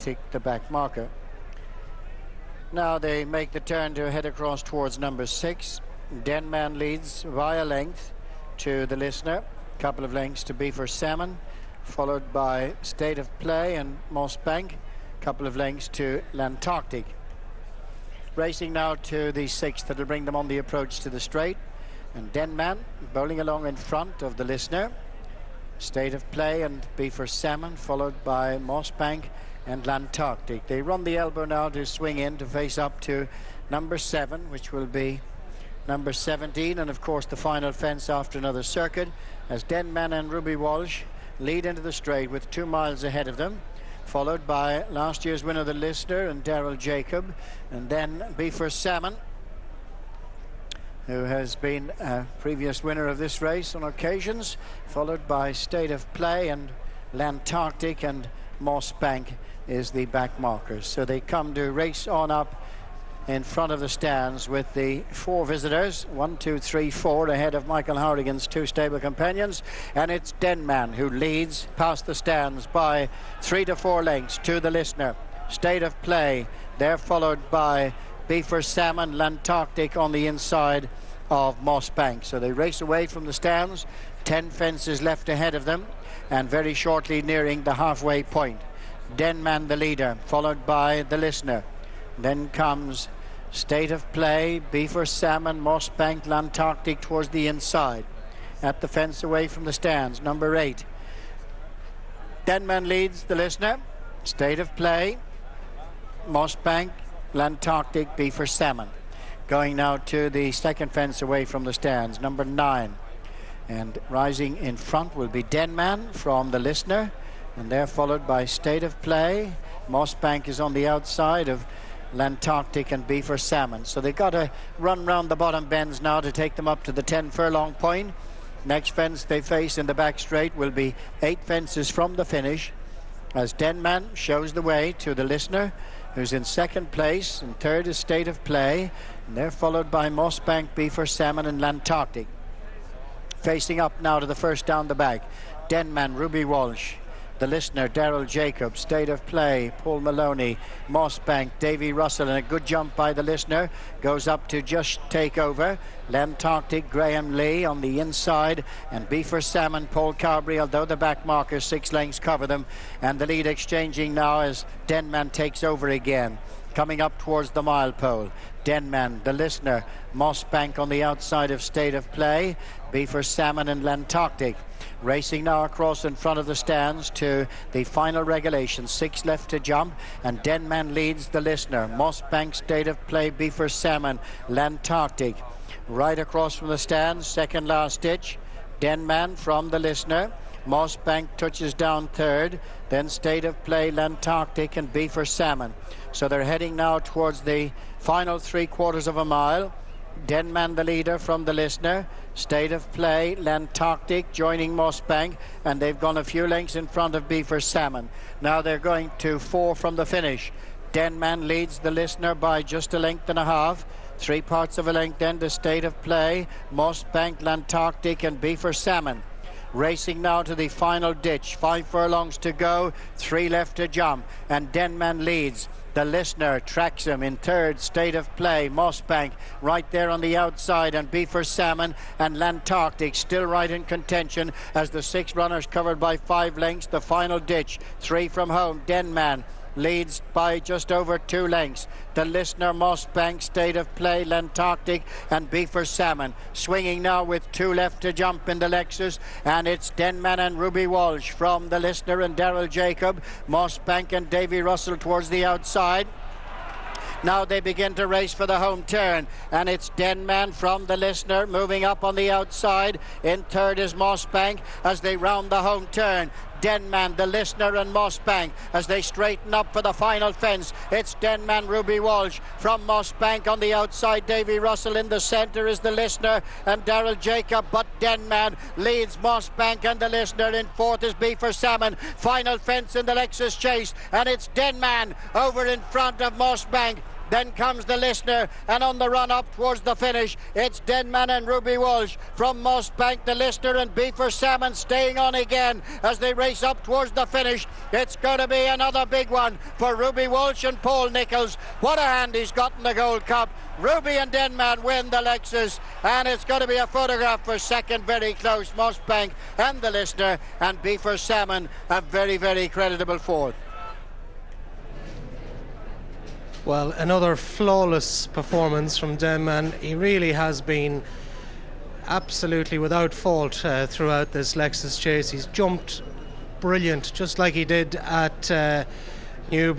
the back marker. Now they make the turn to head across towards number 6. Denman leads via length to the listener, couple of lengths to Be for Salmon, followed by State of Play and Mossbank, couple of lengths to Lantarctic. Racing now to the 6th, that'll bring them on the approach to the straight, and Denman bowling along in front of the listener. State of Play and Be for Salmon, followed by Mossbank and Lantarctic. They run the elbow now to swing in to face up to number 7, which will be number 17, and of course the final fence after another circuit, as Denman and Ruby Walsh lead into the straight with 2 miles ahead of them, followed by last year's winner, the listener, and Daryl Jacob, and then Be for Salmon, who has been a previous winner of this race on occasions, followed by State of Play and Lantarctic, and Mossbank is the back markers. So they come to race on up in front of the stands with the 4 visitors, 1, 2, 3, 4 ahead of Michael Hardigan's 2 stable companions, and it's Denman who leads past the stands by 3 to 4 lengths to the listener. State of Play, they're followed by Be for Salmon, Lantarctic on the inside of Mossbank. So they race away from the stands, 10 fences left ahead of them, and very shortly nearing the halfway point. Denman the leader, followed by the listener. Then comes State of Play, Be for Salmon, Mossbank, Lantarctic towards the inside. At the fence away from the stands, number 8. Denman leads the listener. State of Play, Mossbank, Lantarctic, Be for Salmon. Going now to the second fence away from the stands, number 9. And rising in front will be Denman from the listener, and they're followed by State of Play. Mossbank is on the outside of Lantarctic and Be for Salmon. So they've got to run round the bottom bends now to take them up to the 10 furlong point. Next fence they face in the back straight will be 8 fences from the finish, as Denman shows the way to the listener, who's in second place, and third is State of Play, and they're followed by Mossbank, Be for Salmon and Lantarctic. Facing up now to the first down the back, Denman, Ruby Walsh, the listener, Daryl Jacob, State of Play, Paul Maloney, Mossbank, Davy Russell, and a good jump by the listener, goes up to just take over. Lantarctic, Graham Lee on the inside, and Be for Salmon, Paul Carberry, although the back markers 6 lengths cover them, and the lead exchanging now as Denman takes over again. Coming up towards the milepole, Denman, the listener, Mossbank on the outside of State of Play, Be for Salmon and Lantarctic. Racing now across in front of the stands to the final regulation, 6 left to jump, and Denman leads the listener. Mossbank, State of Play, Be for Salmon, Lantarctic. Right across from the stands, second last ditch, Denman from the listener. Mossbank touches down third, then State of Play, Lantarctic, and Be for Salmon. So they're heading now towards the final 3/4 of a mile. Denman the leader from the listener, State of Play, Lantarctic joining Mossbank, and they've gone a few lengths in front of Be for Salmon. Now they're going to 4 from the finish. Denman leads the listener by just a length and a half. 3 parts of a length then to State of Play, Mossbank, Lantarctic, and Be for Salmon. Racing now to the final ditch, 5 furlongs to go, 3 left to jump, and Denman leads. The listener tracks him in third, State of Play, Mossbank right there on the outside, and Be for Salmon and Lantarctic still right in contention as the 6 runners covered by 5 lengths. The final ditch, 3 from home. Denman leads by just over 2 lengths. The listener, Mossbank, State of Play, Lantarctic, and Be for Salmon. Swinging now with 2 left to jump in the Lexus, and it's Denman and Ruby Walsh from the listener and Daryl Jacob. Mossbank and Davy Russell towards the outside. Now they begin to race for the home turn, and it's Denman from the listener moving up on the outside. In third is Mossbank as they round the home turn. Denman, the listener, and Mossbank as they straighten up for the final fence. It's Denman, Ruby Walsh from Mossbank on the outside. Davy Russell in the centre is the listener and Daryl Jacob, but Denman leads Mossbank and the listener. In fourth is Be for Salmon. Final fence in the Lexus Chase, and it's Denman over in front of Mossbank. Then comes the Listener, and on the run up towards the finish, it's Denman and Ruby Walsh from Mossbank. The Listener and B for Salmon staying on again as they race up towards the finish. It's going to be another big one for Ruby Walsh and Paul Nicholls. What a hand he's got in the Gold Cup. Ruby and Denman win the Lexus, and it's going to be a photograph for second, very close. Mossbank and the Listener, and B for Salmon a very, very creditable fourth. Well, another flawless performance from Denman. He really has been absolutely without fault throughout this Lexus Chase. He's jumped brilliant, just like he did at New